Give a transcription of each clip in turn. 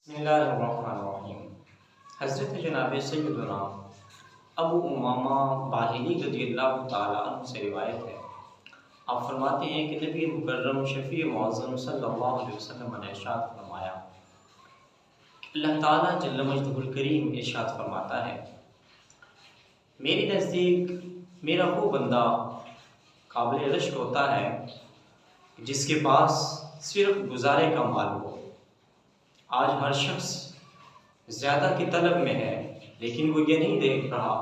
बिस्मिल्लाहिर्रहमानिर्रहीम। हज़रत जनाब सैयदना अबू उमामा बाहिली रज़ियल्लाहु ताला अन्हु से रिवायत है। आप फरमाते हैं कि नबी मुकर्रम शफ़ी मुअज़्ज़म सल्लल्लाहु अलैहि वसल्लम ने इरशाद फरमाया, अल्लाह ताला जल्ल मजदहुल करीम इरशाद फरमाता है, मेरे नज़दीक मेरा वो बंदा काबिल रश्क होता है जिसके पास सिर्फ गुजारे का माल हो। आज हर शख्स ज़्यादा की तलब में है, लेकिन वो ये नहीं देख रहा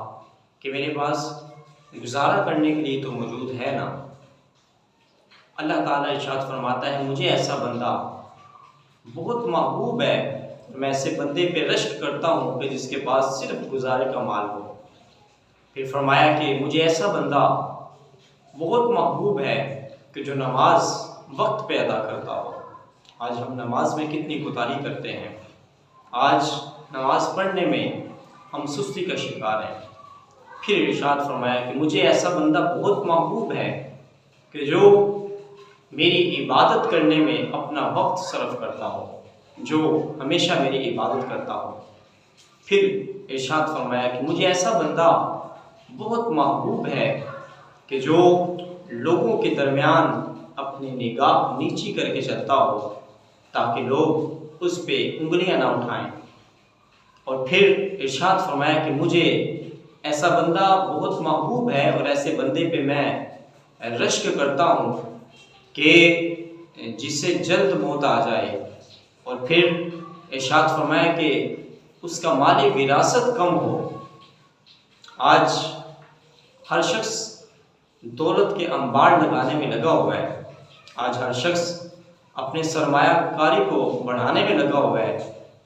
कि मेरे पास गुजारा करने के लिए तो मौजूद है ना। अल्लाह ताला इरशाद फरमाता है, मुझे ऐसा बंदा बहुत महबूब है। मैं ऐसे बंदे पे रश्क करता हूँ कि जिसके पास सिर्फ गुजारे का माल हो। फिर फरमाया कि मुझे ऐसा बंदा बहुत महबूब है कि जो नमाज वक्त पे अदा करता हो। आज हम नमाज में कितनी कोताही करते हैं। आज नमाज पढ़ने में हम सुस्ती का शिकार हैं। फिर इरशाद फरमाया कि मुझे ऐसा बंदा बहुत महबूब है कि जो मेरी इबादत करने में अपना वक्त सर्फ करता हो, जो हमेशा मेरी इबादत करता हो। फिर इरशाद फरमाया कि मुझे ऐसा बंदा बहुत महबूब है कि जो लोगों के दरमियान अपनी निगाह नीची करके चलता हो ताकि लोग उस पर उंगलियां ना उठाएं। और फिर इरशाद फरमाया कि मुझे ऐसा बंदा बहुत महबूब है और ऐसे बंदे पे मैं रश्क करता हूँ कि जिससे जल्द मौत आ जाए। और फिर इरशाद फरमाया कि उसका माली विरासत कम हो। आज हर शख्स दौलत के अंबार लगाने में लगा हुआ है। आज हर शख्स अपने सरमायाकारी को बढ़ाने में लगा हुआ है,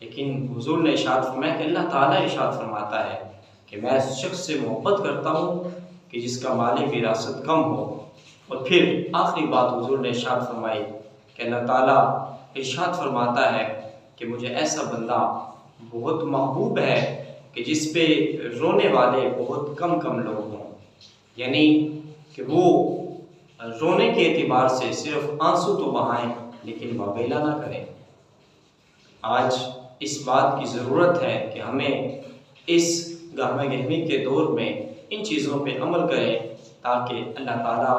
लेकिन हुजूर ने इरशाद फरमाया कि अल्लाह ताला इरशाद फरमाता है कि मैं उस शख्स से मोहब्बत करता हूँ कि जिसका माली विरासत कम हो। और फिर आखिरी बात हुजूर ने इरशाद फरमाई कि अल्लाह ताला इरशाद फरमाता है कि मुझे ऐसा बंदा बहुत महबूब है कि जिस पे रोने वाले बहुत कम लोग हों। यानी कि वो रोने के एतबार से सिर्फ आंसू तो बहाएं, लेकिन वावेला ना करें। आज इस बात की ज़रूरत है कि हमें इस गहमा गहमी के दौर में इन चीज़ों पे अमल करें ताकि अल्लाह ताला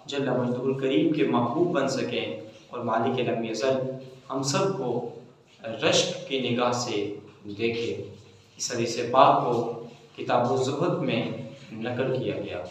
जल्ल मजदहुल करीम के महबूब बन सकें और मालिक लम यज़ल हम सब को रश्क की निगाह से देखें। इस हदीस पाक को किताब ज़ुहद में नकल किया गया।